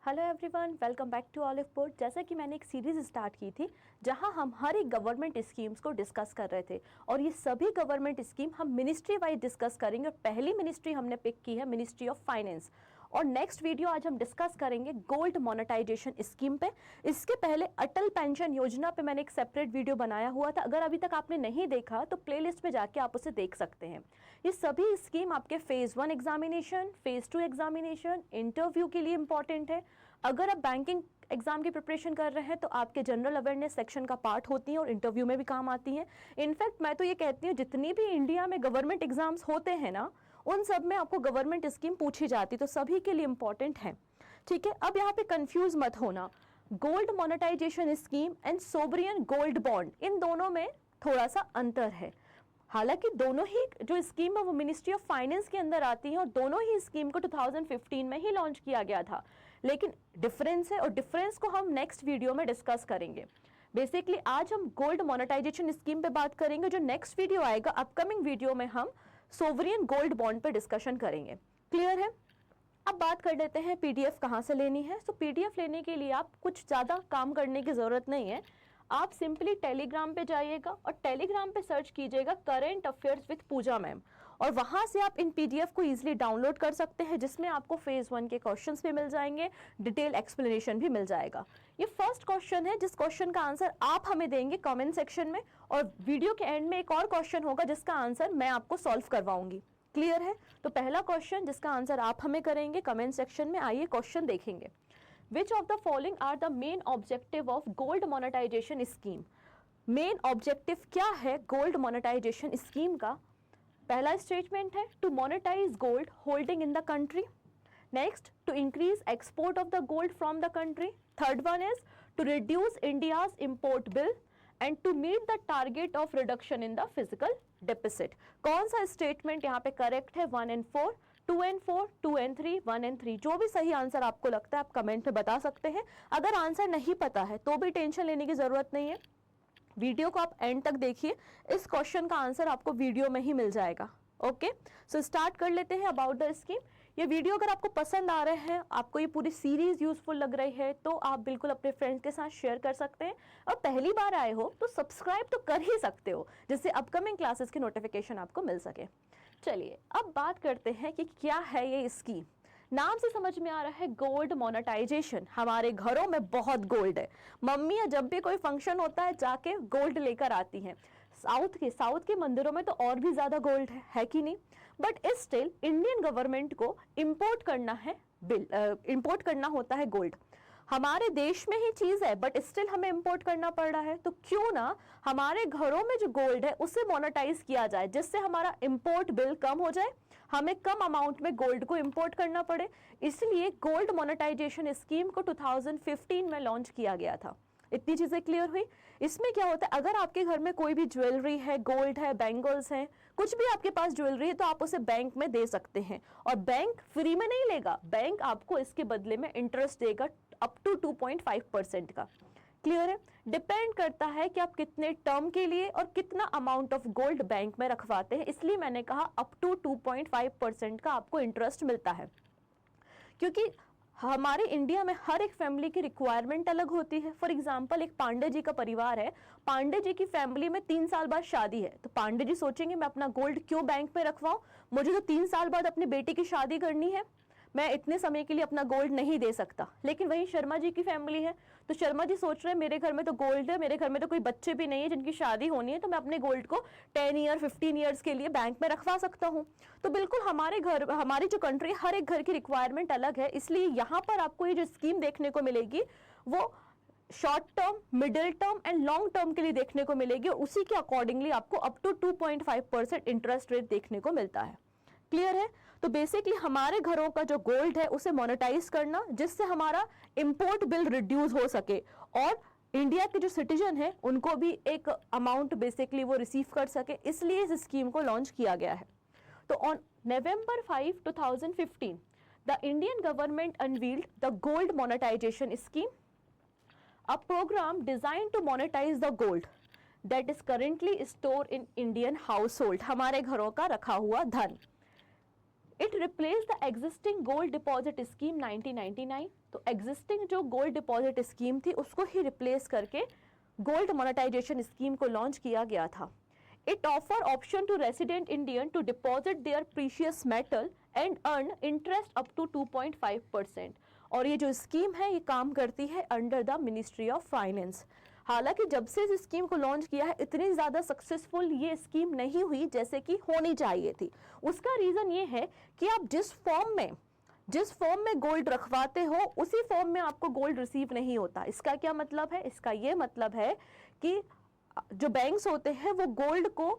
Hello everyone, welcome back to Oliveboard. जैसा कि मैंने एक सीरीज स्टार्ट की थी जहां हम हर एक गवर्नमेंट स्कीम्स को डिस्कस कर रहे थे और ये सभी गवर्नमेंट स्कीम हम मिनिस्ट्री वाइज डिस्कस करेंगे। और पहली मिनिस्ट्री हमने पिक की है मिनिस्ट्री ऑफ फाइनेंस। और नेक्स्ट वीडियो आज हम डिस्कस करेंगे गोल्ड मोनेटाइजेशन स्कीम पे। इसके पहले अटल पेंशन योजना पे मैंने एक सेपरेट वीडियो बनाया हुआ था, अगर अभी तक आपने नहीं देखा तो प्लेलिस्ट में जाके आप उसे देख सकते हैं। ये सभी स्कीम आपके phase 1 examination, phase 2 examination, interview के लिए इंपॉर्टेंट है। अगर आप बैंकिंग एग्जाम की प्रिपरेशन कर रहे हैं तो आपके जनरल अवेयरनेस सेक्शन का पार्ट होती हैं और इंटरव्यू में भी काम आती हैं। इनफैक्ट मैं तो ये कहती हूँ जितनी भी इंडिया में गवर्नमेंट एग्जाम्स होते हैं ना, उन सब में आपको गवर्नमेंट स्कीम पूछी जाती, तो सभी के लिए इंपॉर्टेंट है। ठीक है, अब यहाँ पे कंफ्यूज मत होना। Gold monetization scheme and sovereign gold bond, इन दोनों में थोड़ा सा अंतर है। हालांकि दोनों ही जो स्कीम है वो मिनिस्ट्री ऑफ फाइनेंस के अंदर आती है और दोनों ही स्कीम को 2015 में ही लॉन्च किया गया था, लेकिन डिफरेंस है और डिफरेंस को हम नेक्स्ट वीडियो में डिस्कस करेंगे। बेसिकली आज हम गोल्ड मोनेटाइजेशन स्कीम पे बात करेंगे। जो नेक्स्ट वीडियो आएगा अपकमिंग वीडियो में हम सोवरियन गोल्ड बॉन्ड पे डिस्कशन करेंगे। क्लियर है? अब बात कर लेते हैं पीडीएफ कहाँ से लेनी है। तो पीडीएफ लेने के लिए आप कुछ ज़्यादा काम करने की ज़रूरत नहीं है। आप सिंपली टेलीग्राम पे जाइएगा और टेलीग्राम पे सर्च कीजिएगा current affairs with Pooja ma'am, और वहां से आप इन पीडीएफ को इजीली डाउनलोड कर सकते हैं, जिसमें आपको फेज 1 के क्वेश्चंस भी मिल जाएंगे, डिटेल एक्सप्लेनेशन भी मिल जाएगा। ये फर्स्ट क्वेश्चन है जिस क्वेश्चन का आंसर आप हमें देंगे कमेंट सेक्शन में, और वीडियो के एंड में एक और क्वेश्चन होगा जिसका आंसर मैं आपको सॉल्व करवाऊंगी। क्लियर है? तो पहला क्वेश्चन जिसका आंसर आप हमें करेंगे कमेंट सेक्शन में, आइए क्वेश्चन देखेंगे। Which of the following are the main objective of gold monetization scheme? Main objective क्या है गोल्ड मोनेटाइजेशन स्कीम का? पहला स्टेटमेंट है to monetize gold holding in the country. Next, to increase export of the gold from the country. Third one is to reduce India's import bill and to meet the target of reduction in the physical deficit. कौन सा statement यहाँ पे correct है? 1 and 4, 2 and 4, 2 and 3, 1 and 3, जो भी सही answer आपको लगता है आप कमेंट में बता सकते हैं। अगर आंसर नहीं पता है तो भी टेंशन लेने की जरूरत नहीं है, वीडियो को आप एंड तक देखिए, इस क्वेश्चन का आंसर आपको वीडियो में ही मिल जाएगा। ओके, सो स्टार्ट कर लेते हैं अबाउट द स्कीम। ये वीडियो अगर आपको पसंद आ रहे हैं, आपको ये पूरी सीरीज यूजफुल लग रही है, तो आप बिल्कुल अपने फ्रेंड्स के साथ शेयर कर सकते हैं। और पहली बार आए हो तो सब्सक्राइब तो कर ही सकते हो, जिससे अपकमिंग क्लासेस की नोटिफिकेशन आपको मिल सके। चलिए अब बात करते हैं कि क्या है ये स्कीम। नाम से समझ में आ रहा है गोल्ड मोनेटाइजेशन। हमारे घरों में बहुत गोल्ड है, मम्मियाँ जब भी कोई फंक्शन होता है जाके गोल्ड लेकर आती हैं। साउथ के मंदिरों में तो और भी ज्यादा गोल्ड है कि नहीं? बट स्टिल इंडियन गवर्नमेंट को इंपोर्ट करना है, इंपोर्ट करना होता है गोल्ड। हमारे देश में ही चीज है बट स्टिल हमें इंपोर्ट करना पड़ रहा है, तो क्यों ना हमारे घरों में जो गोल्ड है उसे मोनेटाइज किया जाए, जिससे हमारा इंपोर्ट बिल कम हो जाए, हमें कम अमाउंट में गोल्ड को इंपोर्ट करना पड़े। इसलिए गोल्ड मोनेटाइजेशन स्कीम को 2015 में लॉन्च किया गया था। इतनी चीजें क्लियर हुई। इसमें क्या होता है, अगर आपके घर में कोई भी ज्वेलरी है, गोल्ड है, बैंगल्स हैं, कुछ भी आपके पास ज्वेलरी है, तो आप उसे बैंक में दे सकते हैं, और बैंक फ्री में नहीं लेगा, बैंक आपको इसके बदले में इंटरेस्ट देगा अप टू 2.5% का। क्लियर है? डिपेंड करता है कि आप कितने टर्म के लिए और कितना अमाउंट ऑफ गोल्ड बैंक में रखवाते हैं, इसलिए मैंने कहा अप टू 2.5% का आपको इंटरेस्ट मिलता है। क्योंकि हमारे इंडिया में हर एक फैमिली की रिक्वायरमेंट अलग होती है। फॉर एग्जांपल, एक पांडे जी का परिवार है, पांडे जी की फैमिली में 3 साल बाद शादी है, तो पांडे जी सोचेंगे मैं अपना गोल्ड क्यों बैंक में रखवाऊं, मुझे तो 3 साल बाद अपने बेटे की शादी करनी है, मैं इतने समय के लिए अपना गोल्ड नहीं दे सकता। लेकिन वहीं शर्मा जी की फैमिली है, तो शर्मा जी सोच रहे हैं मेरे घर में तो गोल्ड है, मेरे घर में तो कोई बच्चे भी नहीं है जिनकी शादी होनी है, तो मैं अपने गोल्ड को 10 ईयर 15 ईयर्स के लिए बैंक में रखवा सकता हूं। तो बिल्कुल हमारी जो कंट्री, हर एक घर की रिक्वायरमेंट अलग है, इसलिए यहाँ पर आपको ये जो स्कीम देखने को मिलेगी वो short term, middle term and long term के लिए देखने को मिलेगी, और उसी के अकॉर्डिंगली आपको अप टू 2.5% इंटरेस्ट रेट देखने को मिलता है। क्लियर है? तो बेसिकली हमारे घरों का जो गोल्ड है उसे मोनेटाइज करना, जिससे हमारा इंपोर्ट बिल रिड्यूस हो सके और इंडिया के जो सिटीजन है उनको भी एक अमाउंट बेसिकली वो रिसीव कर सके, इसलिए इस स्कीम को लॉन्च किया गया है। तो on November 5, 2015 the Indian government unveiled the gold monetization scheme, a programme designed to monetize the gold that is currently store in Indian household. हमारे घरों का रखा हुआ धन। It replace the existing gold deposit scheme 1999। तो existing जो gold deposit scheme थी उसको ही रिप्लेस करके गोल्ड मोनेटाइजेशन स्कीम को लॉन्च किया गया था। It offer option to resident Indian to deposit their precious metal and earn interest up to 2.5%। और ये जो स्कीम है ये काम करती है under the ministry of finance. हालांकि जब से इस स्कीम को लॉन्च किया है इतनी ज़्यादा सक्सेसफुल ये स्कीम नहीं हुई जैसे कि होनी चाहिए थी। उसका रीज़न ये है कि आप जिस फॉर्म में गोल्ड रखवाते हो उसी फॉर्म में आपको गोल्ड रिसीव नहीं होता। इसका क्या मतलब है? इसका ये मतलब है कि जो बैंक्स होते हैं वो गोल्ड को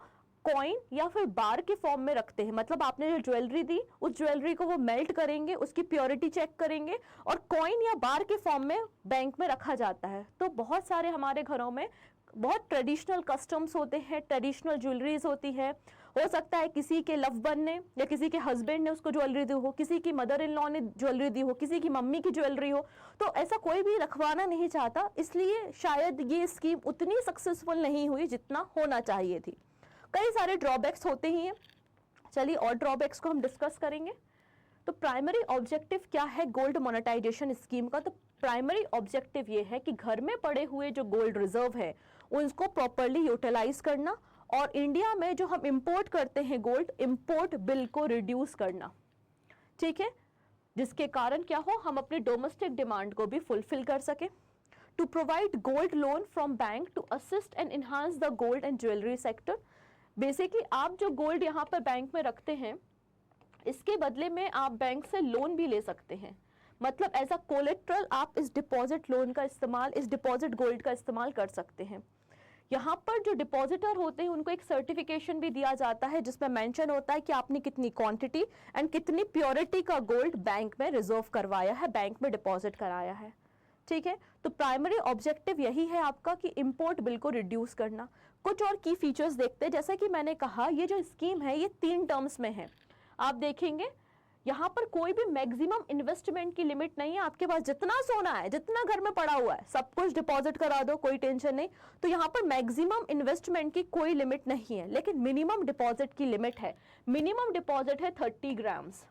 कॉइन या फिर बार के फॉर्म में रखते हैं। मतलब आपने जो ज्वेलरी दी उस ज्वेलरी को वो मेल्ट करेंगे, उसकी प्योरिटी चेक करेंगे और कॉइन या बार के फॉर्म में बैंक में रखा जाता है। तो बहुत सारे हमारे घरों में बहुत ट्रेडिशनल कस्टम्स होते हैं, ट्रेडिशनल ज्वेलरीज होती है। हो सकता है किसी के लव वन ने या किसी के हस्बैंड ने उसको ज्वेलरी दी हो, किसी की मदर इन लॉ ने ज्वेलरी दी हो, किसी की मम्मी की ज्वेलरी हो। तो ऐसा कोई भी रखवाना नहीं चाहता, इसलिए शायद ये स्कीम उतनी सक्सेसफुल नहीं हुई जितना होना चाहिए थी। कई सारे ड्रॉबैक्स होते ही हैं। चलिए और ड्रॉबैक्स को हम डिस्कस करेंगे। तो प्राइमरी ऑब्जेक्टिव क्या है गोल्ड मोनेटाइजेशन स्कीम का? तो प्राइमरी ऑब्जेक्टिव ये है कि घर में पड़े हुए जो गोल्ड रिजर्व है उनको प्रॉपरली यूटिलाइज करना और इंडिया में जो हम इंपोर्ट करते हैं गोल्ड, इंपोर्ट बिल को रिड्यूस करना। ठीक है, जिसके कारण क्या हो, हम अपने डोमेस्टिक डिमांड को भी फुलफिल कर सके। To provide gold loan from bank to assist and enhance the gold and jewellery sector. Basically आप जो गोल्ड यहाँ पर बैंक में रखते हैं इसके बदले में आप बैंक से लोन भी ले सकते हैं। मतलब एज अ कोलेट्रल आप इस डिपॉजिट लोन का इस्तेमाल, इस डिपॉजिट गोल्ड का इस्तेमाल कर सकते हैं। यहाँ पर जो डिपॉजिटर होते हैं उनको एक सर्टिफिकेशन भी दिया जाता है जिसमें मेंशन होता है कि आपने कितनी क्वांटिटी एंड कितनी प्योरिटी का गोल्ड बैंक में रिजर्व करवाया है, बैंक में डिपॉजिट कराया है। ठीक है, तो प्राइमरी ऑब्जेक्टिव यही है आपका कि इंपोर्ट बिल को रिड्यूस करना। कुछ और की फीचर्स देखते हैं। जैसा कि मैंने कहा ये जो स्कीम है ये 3 टर्म्स में है। आप देखेंगे यहाँ पर कोई भी मैक्सिमम इन्वेस्टमेंट की लिमिट नहीं है। आपके पास जितना सोना है, जितना घर में पड़ा हुआ है, सब कुछ डिपॉजिट करा दो, कोई टेंशन नहीं। तो यहाँ पर मैक्सिमम इन्वेस्टमेंट की कोई लिमिट नहीं है, लेकिन मिनिमम डिपॉजिट की लिमिट है। मिनिमम डिपॉजिट है 30 ग्राम्स।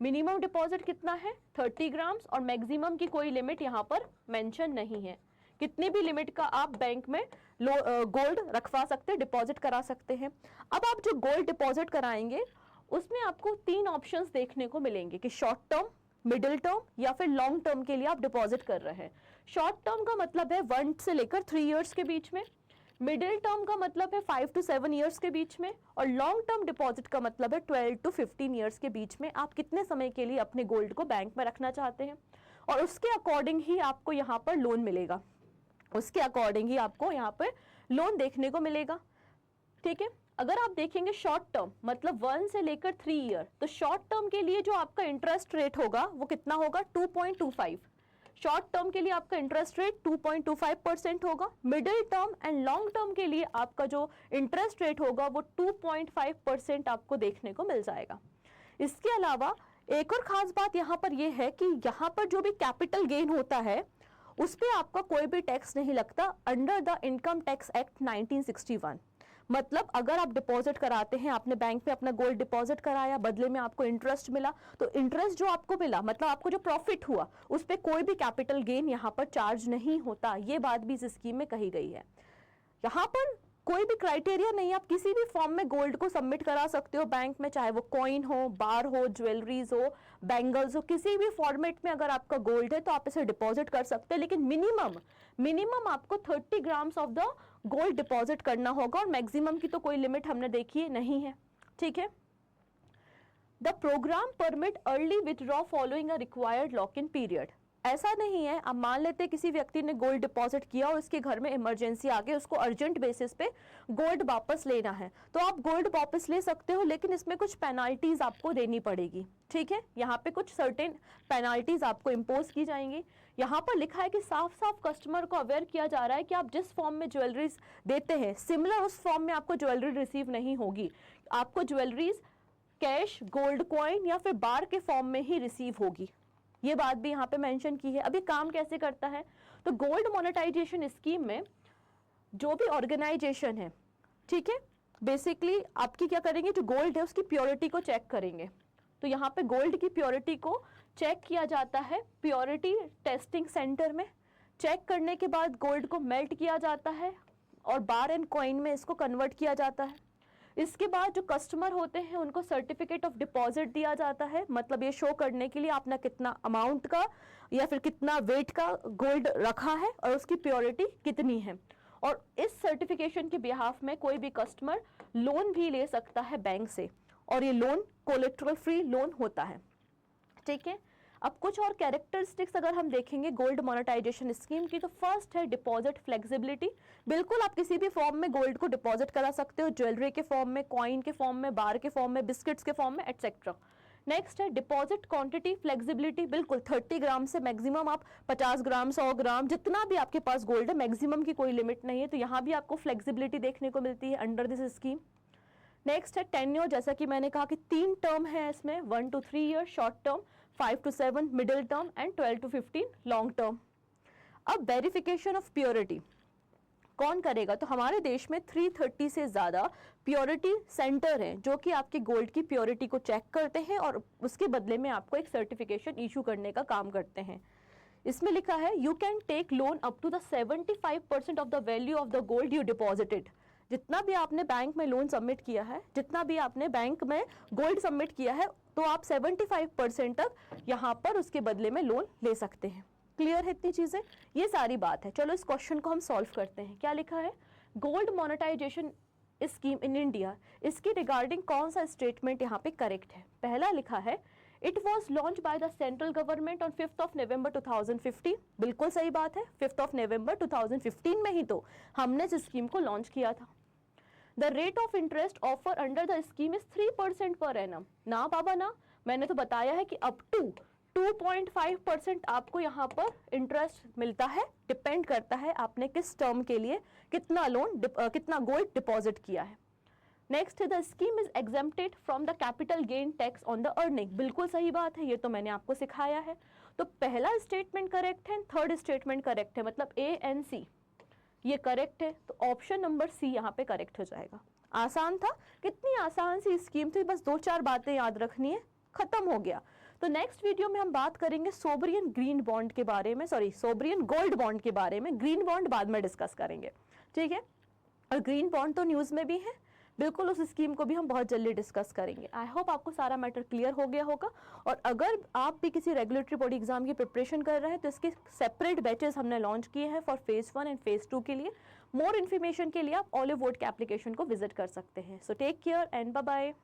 मिनिमम डिपॉजिट कितना है? 30 ग्राम्स। और मैक्सिमम की कोई लिमिट यहाँ पर मेंशन नहीं है। कितनी भी लिमिट का आप बैंक में गोल्ड रखवा सकते हैं, डिपॉजिट करा सकते हैं। अब आप जो गोल्ड डिपॉजिट कराएंगे उसमें आपको 3 ऑप्शंस देखने को मिलेंगे कि शॉर्ट टर्म, मिडिल टर्म या फिर लॉन्ग टर्म के लिए आप डिपॉजिट कर रहे हैं। शॉर्ट टर्म का मतलब है 1 से लेकर 3 इयर्स के बीच में, मिडिल टर्म का मतलब है 5 to 7 इयर्स के बीच में, और लॉन्ग टर्म डिपॉजिट का मतलब है 12 to 15 इयर्स के बीच में। आप कितने समय के लिए अपने गोल्ड को बैंक में रखना चाहते हैं और उसके अकॉर्डिंग ही आपको यहाँ पर लोन मिलेगा, उसके अकॉर्डिंग ही आपको यहाँ पर लोन देखने को मिलेगा। ठीक है, अगर आप देखेंगे शॉर्ट टर्म मतलब 1 से लेकर 3 ईयर, तो शॉर्ट टर्म के लिए जो आपका इंटरेस्ट रेट होगा वो कितना होगा? 2.25। शॉर्ट टर्म के लिए आपका इंटरेस्ट रेट 2.25% होगा। Middle term and long term के लिए आपका जो इंटरेस्ट रेट होगा वो 2.5% आपको देखने को मिल जाएगा। इसके अलावा एक और खास बात यहाँ पर यह है कि यहाँ पर जो भी कैपिटल गेन होता है उस पर आपका कोई भी टैक्स नहीं लगता under the income tax act 1961। मतलब अगर आप डिपॉजिट कराते हैं, आपने बैंक में अपना गोल्ड डिपॉजिट कराया, बदले में आपको इंटरेस्ट मिला, तो इंटरेस्ट जो आपको मिला मतलब आपको जो प्रॉफिट हुआ उस पर कोई भी कैपिटल गेन यहाँ पर चार्ज नहीं होता। ये बात भी इस स्कीम में कही गई है। यहाँ पर कोई भी क्राइटेरिया नहीं, आप किसी भी फॉर्म में गोल्ड को सबमिट करा सकते हो बैंक में, चाहे वो कॉइन हो, बार हो, ज्वेलरीज हो, बैंगल्स हो, किसी भी फॉर्मेट में अगर आपका गोल्ड है तो आप इसे डिपॉजिट कर सकते हैं। लेकिन मिनिमम आपको 30 grams of the gold deposit करना होगा और मैक्सिमम की तो कोई लिमिट हमने देखी नहीं है। ठीक है, the programme permit early withdraw following a required lock in period. ऐसा नहीं है, अब मान लेते किसी व्यक्ति ने गोल्ड डिपॉजिट किया और उसके घर में इमरजेंसी आ गई, उसको अर्जेंट बेसिस पे गोल्ड वापस लेना है, तो आप गोल्ड वापस ले सकते हो, लेकिन इसमें कुछ पेनाल्टीज आपको देनी पड़ेगी। ठीक है, यहाँ पे कुछ सर्टेन पेनाल्टीज आपको इम्पोज की जाएंगी। यहाँ पर लिखा है कि साफ साफ कस्टमर को अवेयर किया जा रहा है कि आप जिस फॉर्म में ज्वेलरीज देते हैं सिमिलर उस फॉर्म में आपको ज्वेलरी रिसीव नहीं होगी। आपको ज्वेलरीज कैश, गोल्ड कॉइन या फिर बार के फॉर्म में ही रिसीव होगी। ये बात भी यहाँ पे मेंशन की है। अभी काम कैसे करता है? तो गोल्ड मोनेटाइजेशन स्कीम में जो भी ऑर्गेनाइजेशन है, ठीक है, बेसिकली आपकी क्या करेंगे, जो गोल्ड है उसकी प्योरिटी को चेक करेंगे। तो यहाँ पे गोल्ड की प्योरिटी को चेक किया जाता है प्योरिटी टेस्टिंग सेंटर में। चेक करने के बाद गोल्ड को मेल्ट किया जाता है और बार एंड कॉइन में इसको कन्वर्ट किया जाता है। इसके बाद जो कस्टमर होते हैं उनको सर्टिफिकेट ऑफ डिपॉजिट दिया जाता है, मतलब ये शो करने के लिए आपने कितना अमाउंट का या फिर कितना वेट का गोल्ड रखा है और उसकी प्योरिटी कितनी है। और इस सर्टिफिकेशन के बिहाफ में कोई भी कस्टमर लोन भी ले सकता है बैंक से, और ये लोन कोलेट्रल फ्री लोन होता है। ठीक है, अब कुछ और कैरेक्टरिस्टिक्स अगर हम देखेंगे गोल्ड मोनेटाइजेशन स्कीम की, तो फर्स्ट है डिपॉजिट फ्लेक्सिबिलिटी। बिल्कुल आप किसी भी फॉर्म में गोल्ड को डिपॉजिट करा सकते हो, ज्वेलरी के फॉर्म में, कॉइन के फॉर्म में, बार के फॉर्म में, बिस्किट्स के फॉर्म में, एटसेट्रा। नेक्स्ट है डिपॉजिट क्वांटिटी फ्लेक्सिबिलिटी। बिल्कुल 30 ग्राम से मैक्सिमम आप 50 ग्राम, 100 ग्राम, जितना भी आपके पास गोल्ड है, मैक्सिमम की कोई लिमिट नहीं है, तो यहाँ भी आपको फ्लेक्सिबिलिटी देखने को मिलती है अंडर दिस स्कीम। नेक्स्ट है टेन्योर, जैसा कि मैंने कहा कि 3 टर्म है इसमें, 1 to 3 year short term, 5 to 7 middle term and 12 to 15 long term. अब वेरिफिकेशन ऑफ प्योरिटी कौन करेगा, तो हमारे देश में 330 से ज़्यादा प्योरिटी सेंटर हैं जो कि आपके गोल्ड की प्योरिटी को चेक करते हैं और उसके बदले में आपको एक सर्टिफिकेशन इशू करने का काम करते हैं। इसमें लिखा है you can take loan up to the 75% of the value of the gold you deposited. जितना भी आपने बैंक में लोन सबमिट किया है, जितना भी आपने बैंक में गोल्ड सबमिट किया है, तो आप 75% तक यहाँ पर उसके बदले में लोन ले सकते हैं। क्लियर है इतनी चीजें, ये सारी बात है। चलो इस क्वेश्चन को हम सॉल्व करते हैं। क्या लिखा है, gold monetization scheme in India, इसकी रिगार्डिंग कौन सा स्टेटमेंट यहाँ पे करेक्ट है। पहला लिखा है it was launch by the central government on 5 नवंबर 2015। बिल्कुल सही बात है, 5 नवंबर 2015 में ही तो हमने इस स्कीम को लॉन्च किया था। The rate of interest offer under the scheme is 3% per annum. ना बाबा ना, मैंने तो बताया है कि अप टू 2.5% आपको यहाँ पर इंटरेस्ट मिलता है। डिपेंड करता है आपने किस टर्म के लिए कितना लोन कितना गोल्ड डिपॉजिट किया है। Next, the scheme is exempted from the capital gain tax on the earning. बिल्कुल सही बात है, ये तो मैंने आपको सिखाया है। तो पहला स्टेटमेंट करेक्ट है, थर्ड स्टेटमेंट करेक्ट है, मतलब ए एंड सी ये करेक्ट है। तो ऑप्शन नंबर सी यहाँ पे करेक्ट हो जाएगा। आसान था, कितनी आसान सी स्कीम थी, बस 2-4 बातें याद रखनी है, खत्म हो गया। तो नेक्स्ट वीडियो में हम बात करेंगे सोवरियन ग्रीन बॉन्ड के बारे में, सोवरियन गोल्ड बॉन्ड के बारे में। ग्रीन बॉन्ड बाद में डिस्कस करेंगे, ठीक है। और ग्रीन बॉन्ड तो न्यूज में भी है, बिल्कुल उस स्कीम को भी हम बहुत जल्दी डिस्कस करेंगे। आई होप आपको सारा मैटर क्लियर हो गया होगा। और अगर आप भी किसी रेगुलेटरी बॉडी एग्जाम की प्रिपरेशन कर रहे हैं तो इसके सेपरेट बैचेस हमने लॉन्च किए हैं फॉर फेज 1 एंड फेज 2 के लिए। मोर इन्फॉर्मेशन के लिए आप ऑलिव वोट के एप्लीकेशन को विजिट कर सकते हैं। So take care and bye bye.